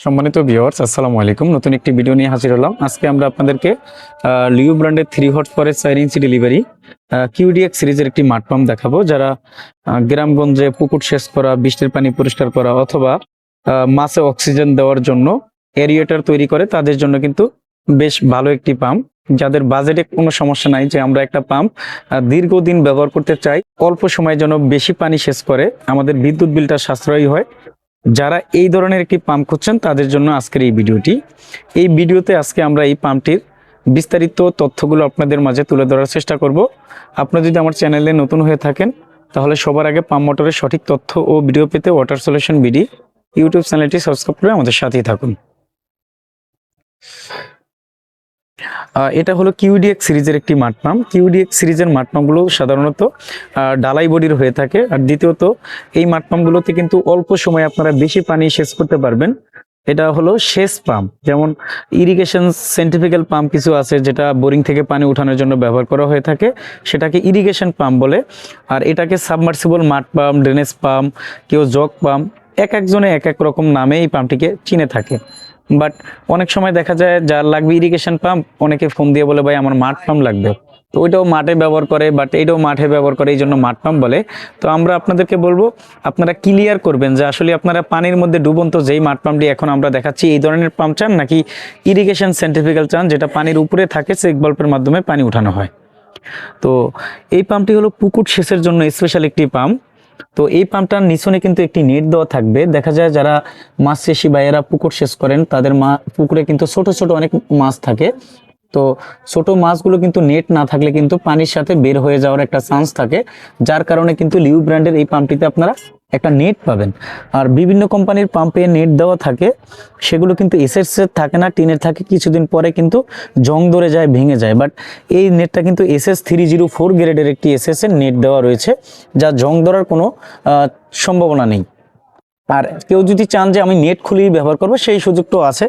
সম্মানিত ভিউয়ার্স, আসসালামু আলাইকুম। নতুন একটি ভিডিও নিয়ে হাজির হলাম। আজকে আমরা আপনাদেরকে লিও ব্র্যান্ডের 3 হর্স পাওয়ারের 4 ইঞ্চি ডেলিভারি কিউডিএক্স সিরিজের একটি মাঠ পাম্প দেখাবো। যারা গ্রামগঞ্জে পুকুর সেচ করা, বৃষ্টির পানি পরিষ্কার করা অথবা মাছে অক্সিজেন দেওয়ার জন্য এরিয়েটর তৈরি করে, তাদের জন্য কিন্তু বেশ ভালো একটি পাম্প। যাদের বাজেটে কোনো সমস্যা নাই, যে আমরা একটা পাম্প দীর্ঘদিন ব্যবহার করতে চাই, অল্প সময়ের জন্য বেশি পানি সেচ করে আমাদের বিদ্যুৎ বিলটা সাশ্রয়ী হয়, যারা এই ধরনের একটি পাম্প খুঁজছেন তাদের জন্য আজকের এই ভিডিওটি। এই ভিডিওতে আজকে আমরা এই পাম্পটির বিস্তারিত তথ্যগুলো আপনাদের মাঝে তুলে ধরার চেষ্টা করব। আপনি যদি আমার চ্যানেলে নতুন হয়ে থাকেন তাহলে সবার আগে পাম্প মোটরের সঠিক তথ্য ও ভিডিও পেতে ওয়াটার সলিউশন বিডি ইউটিউব চ্যানেলটি সাবস্ক্রাইব করে আমাদের সাথেই থাকুন। এটা হলো কিউডিএক্স সিরিজের একটি মাঠ পাম্প। কিউডিএক্স সিরিজের মাঠ পাম্পগুলো সাধারণত ডালাই বডির হয়ে থাকে। আর দ্বিতীয়ত, এই মাঠ পাম্পগুলোতে কিন্তু অল্প সময়ে আপনারা বেশি পানি সেচ করতে পারবেন। এটা হলো সেচ পাম্প। যেমন ইরিগেশন সেন্ট্রিফিক্যাল পাম্প কিছু আছে, যেটা বোরিং থেকে পানি উঠানোর জন্য ব্যবহার করা হয়ে থাকে, সেটাকে ইরিগেশন পাম্প বলে। আর এটাকে সাবমার্সিবল মাঠ পাম্প, ড্রেনেজ পাম্প, কেউ জগ পাম্প, এক একজনে এক এক রকম নামে এই পাম্পটিকে চিনে থাকে। বাট অনেক সময় দেখা যায় যার লাগবে ইরিগেশন পাম্প, অনেকে ফোন দিয়ে বলে ভাই আমার মাঠ পাম্প লাগবে, তো ওইটাও মাঠে ব্যবহার করে, বাট এইটাও মাঠে ব্যবহার করে, এই জন্য মাঠ পাম্প বলে। তো আমরা আপনাদেরকে বলবো, আপনারা ক্লিয়ার করবেন যে আসলে আপনারা পানির মধ্যে ডুবন্ত যেই মাঠ পাম্পটি এখন আমরা দেখাচ্ছি, এই ধরনের পাম্প চান নাকি ইরিগেশন সেন্ট্রিফিক্যাল চান, যেটা পানির উপরে থাকে, চেক বাল্বের মাধ্যমে পানি উঠানো হয়। তো এই পাম্পটি হলো পুকুর সেচের জন্য স্পেশাল একটি পাম্প। তো এই পাম্পটার নিচনে কিন্তু একটি নেট দেওয়া থাকবে। দেখা যায় যারা মাছ চাষি ভাইয়েরা পুকুর সেচ করেন, তাদের পুকুরে কিন্তু ছোট ছোট অনেক মাছ থাকে। তো ছোট মাছগুলো কিন্তু নেট না থাকলে কিন্তু পানির সাথে বের হয়ে যাওয়ার একটা চান্স থাকে, যার কারণে কিন্তু লিও ব্র্যান্ডের এই পাম্পটিতে আপনারা একটা নেট পাবেন। আর বিভিন্ন কোম্পানির পাম্পে নেট দেওয়া থাকে, সেগুলো কিন্তু এসএস থাকে না, টিনের থাকে। কিছুদিন পরে কিন্তু জং ধরে যায়, ভেঙে যায়। বাট এই নেটটা কিন্তু SS304 গ্রেডের একটি এসএস এর নেট দেওয়া রয়েছে, যা জং ধরার কোনো সম্ভাবনা নেই। আর কেউ যদি চান যে আমি নেট খুলেই ব্যবহার করবো, সেই সুযোগটাও আছে।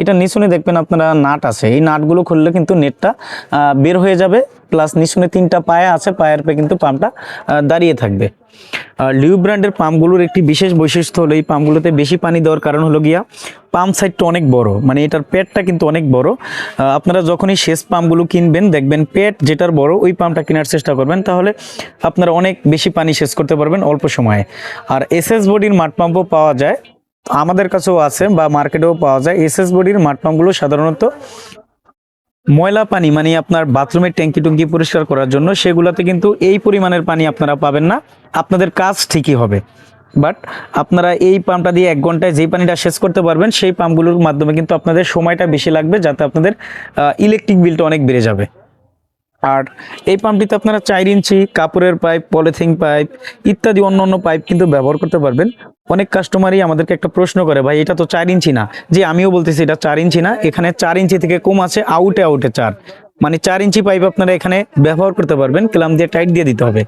এটা নিচনে দেখবেন আপনারা নাট আছে, এই নাটগুলো খুললে কিন্তু নেটটা বের হয়ে যাবে। প্লাস নিচনে 3টা পায়া আছে, পায়ের পে কিন্তু পাম্পটা দাঁড়িয়ে থাকবে। আর লিও ব্র্যান্ডের পাম্পগুলোর একটি বিশেষ বৈশিষ্ট্য হলো, এই পাম্পগুলোতে বেশি পানি দেওয়ার কারণ হলো গিয়া পাম্প সাইডটা অনেক বড়, মানে এটার পেটটা কিন্তু অনেক বড়। আপনারা যখনই সেচ পাম্পগুলো কিনবেন, দেখবেন পেট যেটার বড় ওই পাম্পটা কেনার চেষ্টা করবেন, তাহলে আপনারা অনেক বেশি পানি সেচ করতে পারবেন অল্প সময়ে। আর এসএস বডির মাঠ পাম্পও পাওয়া যায়, আমাদের কাছেও আছে বা মার্কেটেও পাওয়া যায়। এসএস বডির মাঠ পাম্পগুলো সাধারণত ময়লা পানি, মানে আপনার বাথরুমের ট্যাঙ্কি টুঙ্কি পরিষ্কার করার জন্য, সেগুলোতে কিন্তু এই পরিমাণের পানি আপনারা পাবেন না। আপনাদের কাজ ঠিকই হবে, বাট আপনারা এই পাম্পটা দিয়ে 1 ঘন্টায় যেই পানিটা সেচ করতে পারবেন, সেই পাম্পগুলোর মাধ্যমে কিন্তু আপনাদের সময়টা বেশি লাগবে, যাতে আপনাদের ইলেকট্রিক বিলটা অনেক বেড়ে যাবে। আর এই পাম্পটিতে আপনারা 4 ইঞ্চি কাপড়ের পাইপ, পলিথিন পাইপ ইত্যাদি অন্য অন্য পাইপ কিন্তু ব্যবহার করতে পারবেন। অনেক কাস্টমারই আমাদেরকে একটা প্রশ্ন করে, ভাই এটা তো 4 ইঞ্চি না। যে আমিও বলতেছি এটা 4 ইঞ্চি না, এখানে 4 ইঞ্চি থেকে কম আছে, আউটে 4, মানে 4 ইঞ্চি পাইপ আপনারা এখানে ব্যবহার করতে পারবেন। ক্লাম দিয়ে টাইট দিয়ে দিতে হবে।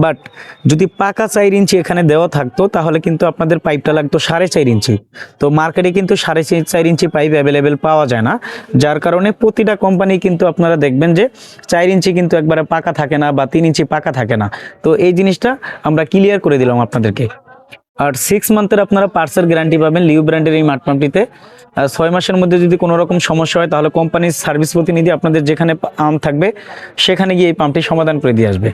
বাট যদি পাকা 4 ইঞ্চি এখানে দেওয়া থাকতো, তাহলে কিন্তু আপনাদের পাইপটা লাগতো 4.5 ইঞ্চি। তো মার্কেটে কিন্তু 4.5 ইঞ্চি পাইপ অ্যাভেলেবেল পাওয়া যায় না, যার কারণে প্রতিটা কোম্পানি কিন্তু আপনারা দেখবেন যে 4 ইঞ্চি কিন্তু একবারে পাকা থাকে না, বা 3 ইঞ্চি পাকা থাকে না। তো এই জিনিসটা আমরা ক্লিয়ার করে দিলাম আপনাদেরকে। আর 6 মান্থের আপনারা পার্সের গ্যারান্টি পাবেন লিও ব্র্যান্ডের এই মাঠ পাম্পটিতে। 6 মাসের মধ্যে যদি কোনো রকম সমস্যা হয়, তাহলে কোম্পানির সার্ভিস প্রতিনিধি আপনাদের যেখানে থাকবে, সেখানে গিয়ে এই পাম্পটি সমাধান করে দিয়ে আসবে।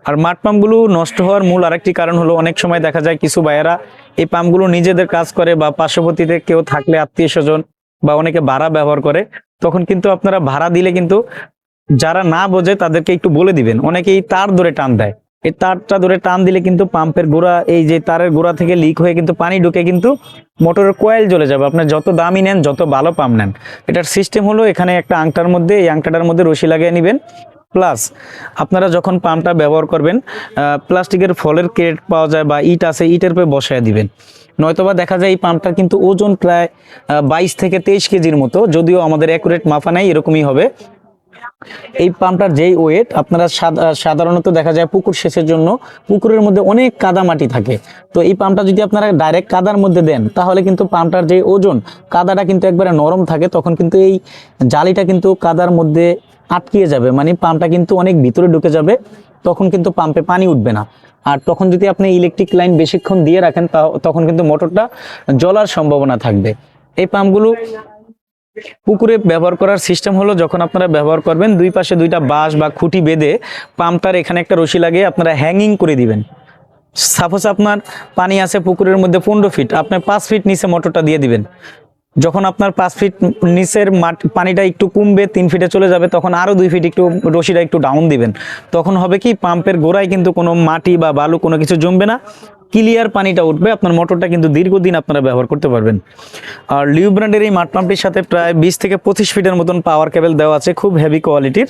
আর মাঠ পাম্পগুলো নষ্ট হওয়ার মূল আরেকটি কারণ হলো, অনেক সময় দেখা যায় কিছু ভাইয়েরা এই পাম্পগুলো নিজেদের কাজ করে, বা পার্শ্ববর্তীতে কেউ থাকলে আত্মীয় স্বজন বা অনেকে ভাড়া ব্যবহার করে, তখন কিন্তু আপনারা ভাড়া দিলে কিন্তু যারা না বোঝে তাদেরকে একটু বলে দিবেন। অনেকেই তার ধরে টান দেয়, এই তারটা ধরে টান দিলে কিন্তু পাম্পের গোড়া, এই যে তারের গোড়া থেকে লিক হয়ে কিন্তু পানি ঢুকে কিন্তু মোটরের কয়েল জ্বলে যাবে। আপনার যত দামি নেন, যত ভালো পাম্প নেন, এটার সিস্টেম হলো এখানে একটা আংটার মধ্যে, এই আংটাটার মধ্যে রশি লাগিয়ে নেবেন। প্লাস আপনারা যখন পাম্পটা ব্যবহার করবেন, প্লাস্টিকের ফলের ক্রেট পাওয়া যায় বা ইট আছে, ইটের পে বসায় দিবেন। নয়তোবা দেখা যায় এই পাম্পটার কিন্তু ওজন প্রায় 22 থেকে 23 কেজির মতো, যদিও আমাদের অ্যাকুরেট মাপা নাই, এরকমই হবে। এই পাম্পটার যেই ওয়েট, আপনারা সাধারণত দেখা যায় পুকুর সেচের জন্য পুকুরের মধ্যে অনেক কাদা মাটি থাকে। তো এই পাম্পটা যদি আপনারা ডাইরেক্ট কাদার মধ্যে দেন, তাহলে কিন্তু পাম্পটার যে ওজন, কাদাটা কিন্তু একবারে নরম থাকে, তখন কিন্তু এই জালিটা কিন্তু কাদার মধ্যে আটকিয়ে যাবে, মানে পাম্পটা কিন্তু অনেক ভিতরে ঢুকে যাবে, তখন কিন্তু পাম্পে পানি উঠবে না। আর তখন যদি আপনি ইলেকট্রিক লাইন বেশিক্ষণ দিয়ে রাখেন, তখন কিন্তু মোটরটা জ্বলার সম্ভাবনা থাকবে। এই পাম্পগুলো পুকুরে ব্যবহার করার সিস্টেম হলো, যখন আপনারা ব্যবহার করবেন দুই পাশে দুইটা বাঁশ বা খুঁটি বেঁধে পাম্পটার এখানে একটা রশি লাগিয়ে আপনারা হ্যাঙ্গিং করে দিবেন। সাপোজ আপনার পানি আছে পুকুরের মধ্যে 15 ফিট, আপনি 5 ফিট নিচে মোটরটা দিয়ে দিবেন। যখন আপনার 5 ফিট নিচের পানিটা একটু কমবে, 3 ফিটে চলে যাবে, তখন আরো 2 ফিট একটু রশিটা একটু ডাউন দিবেন। তখন হবে কি, পাম্পের গোড়ায় কিন্তু কোনো মাটি বা বালু কোনো কিছু জমবে না, ক্লিয়ার পানিটা উঠবে, আপনার মোটরটা কিন্তু দীর্ঘদিন আপনারা ব্যবহার করতে পারবেন। আর লিউ ব্র্যান্ডের এই মাঠ পাম্পটির সাথে প্রায় 20 থেকে 25 ফিটের মতন পাওয়ার কেবল দেওয়া আছে, খুব হেভি কোয়ালিটির।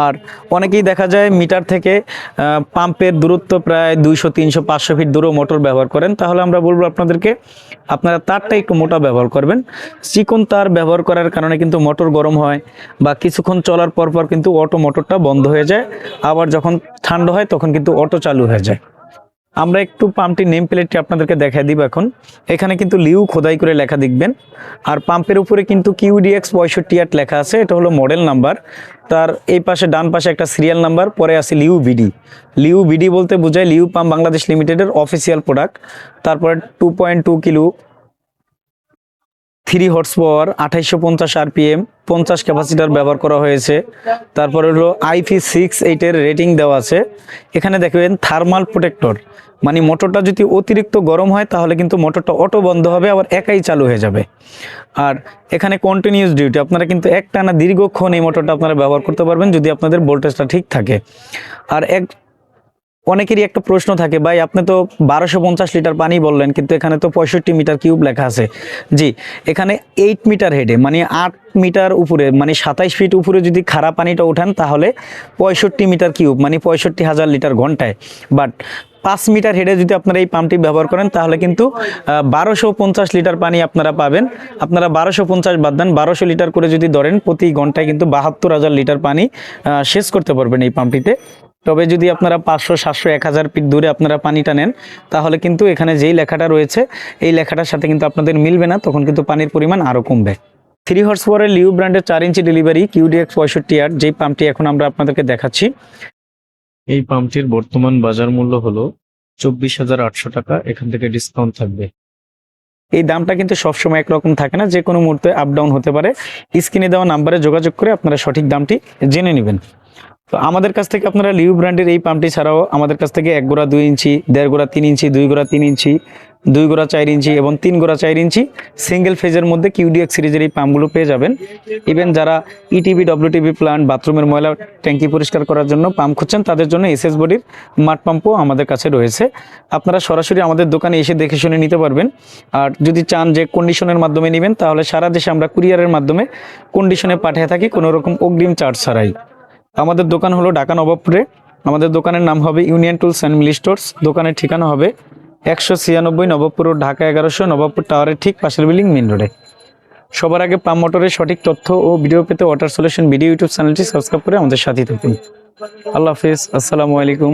আর অনেকেই দেখা যায় মিটার থেকে পাম্পের দূরত্ব প্রায় 200, 300, 500 ফিট দূরেও মোটর ব্যবহার করেন। তাহলে আমরা বলবো আপনাদেরকে, আপনারা তারটা একটু মোটা ব্যবহার করবেন। চিকন তার ব্যবহার করার কারণে কিন্তু মোটর গরম হয়, বা কিছুক্ষণ চলার পর পর কিন্তু অটো মোটরটা বন্ধ হয়ে যায়, আবার যখন ঠান্ডা হয় তখন কিন্তু অটো চালু হয়ে যায়। আমরা একটু পাম্পটির নেম প্লেটটি আপনাদেরকে দেখাই দিব এখন। এখানে কিন্তু লিউ খোদাই করে লেখা দেখবেন, আর পাম্পের উপরে কিন্তু QDX 65 লেখা আছে, এটা হলো মডেল নাম্বার। তার এই পাশে ডান পাশে একটা সিরিয়াল নাম্বার, পরে আছে লিউ বিডি। লিউ বিডি বলতে বোঝায় লিউ পাম্প বাংলাদেশ লিমিটেডের অফিসিয়াল প্রোডাক্ট। তারপরে 2.2 kilo, 3 horse power, 2850 RPM, 50 capacitor ব্যবহার করা হয়েছে। তারপরে হলো IP68 এর রেটিং দেওয়া আছে। এখানে দেখবেন থার্মাল প্রোটেক্টর, মানে মোটরটা যদি অতিরিক্ত গরম হয় তাহলে কিন্তু মোটরটা অটো বন্ধ হবে, আবার একাই চালু হয়ে যাবে। আর এখানে কন্টিনিউয়াস ডিউটি, আপনারা কিন্তু একটানা দীর্ঘক্ষণ এই মোটরটা আপনারা ব্যবহার করতে পারবেন যদি আপনাদের ভোল্টেজটা ঠিক থাকে। আর অনেকেরই একটা প্রশ্ন থাকে, ভাই আপনি তো 1250 লিটার পানি বললেন, কিন্তু এখানে তো 65 মিটার কিউব লেখা আছে। জি, এখানে 8 মিটার হেডে, মানে 8 মিটার উপরে, মানে 27 ফিট উপরে যদি খারাপ পানিটা ওঠান তাহলে 65 মিটার কিউব, মানে 65,000 লিটার ঘন্টায়। বাট 5 মিটার হেডে যদি আপনারা এই পাম্পটি ব্যবহার করেন তাহলে কিন্তু 1250 লিটার পানি আপনারা পাবেন। আপনারা 1250 বাদ দেন, 1200 লিটার করে যদি ধরেন, প্রতি ঘন্টায় কিন্তু 72,000 লিটার পানি শেষ করতে পারবেন এই পাম্পটিতে। তবে যদি আপনারা 500, 700, 1000 ফিট দূরে আপনারা পানিটা নেন, তাহলে কিন্তু এখানে যেই লেখাটা রয়েছে এই লেখাটার সাথে কিন্তু আপনাদের মিলবে না, তখন কিন্তু পানির পরিমাণ আরও কমবে। 3 হর্স পাওয়ারের লিউ ব্র্যান্ডের 4 ইঞ্চি ডেলিভারি QDX 65 যেই পাম্পটি এখন আমরা আপনাদেরকে দেখাচ্ছি, এই পাম্পটির বর্তমান বাজার মূল্য হলো 24,800 টাকা। এখান থেকে ডিসকাউন্ট থাকবে। এই দামটা কিন্তু সবসময় একরকম থাকে না, যে কোনো মুহূর্তে আপ ডাউন হতে পারে। স্ক্রিনে দেওয়া নাম্বারে যোগাযোগ করে আপনারা সঠিক দামটি জেনে নেবেন। তো আমাদের কাছ থেকে আপনারা লিউ ব্র্যান্ডের এই পাম্পটি ছাড়াও আমাদের কাছ থেকে 1 গোড়া 2 ইঞ্চি, 1.5 গোড়া 3 ইঞ্চি, 2 গোড়া 3 ইঞ্চি, 2 গোড়া 4 ইঞ্চি এবং 3 গোড়া 4 ইঞ্চি সিঙ্গেল ফেজের মধ্যে QDX সিরিজের এই পাম্পগুলো পেয়ে যাবেন। ইভেন যারা ETB, WTB প্লান্ট, বাথরুমের ময়লা ট্যাঙ্কি পরিষ্কার করার জন্য পাম্প খুঁজছেন, তাদের জন্য SS বডির মাঠ পাম্পও আমাদের কাছে রয়েছে। আপনারা সরাসরি আমাদের দোকানে এসে দেখে শুনে নিতে পারবেন। আর যদি চান যে কন্ডিশনের মাধ্যমে নেবেন, তাহলে সারা দেশে আমরা কুরিয়ারের মাধ্যমে কন্ডিশনে পাঠিয়ে থাকি, কোনো রকম অগ্রিম চার্জ ছাড়াই। আমাদের দোকান হলো ঢাকা নবাবপুরে। আমাদের দোকানের নাম হবে Union Tools and Mili Stores. দোকানের ঠিকানা হবে 196 নবাবপুর রোড, ঢাকা 1100, নবাবপুর টাওয়ারের ঠিক পাশের বিল্ডিং, মেন রোডে। সবার আগে পাম্প মোটরের সঠিক তথ্য ও ভিডিও পেতে ওয়াটার সলিউশন ভিডিও ইউটিউব চ্যানেলটি সাবস্ক্রাইব করে আমাদের সাথে থাকুন। আল্লাহ হাফিজ, আসসালামু আলাইকুম।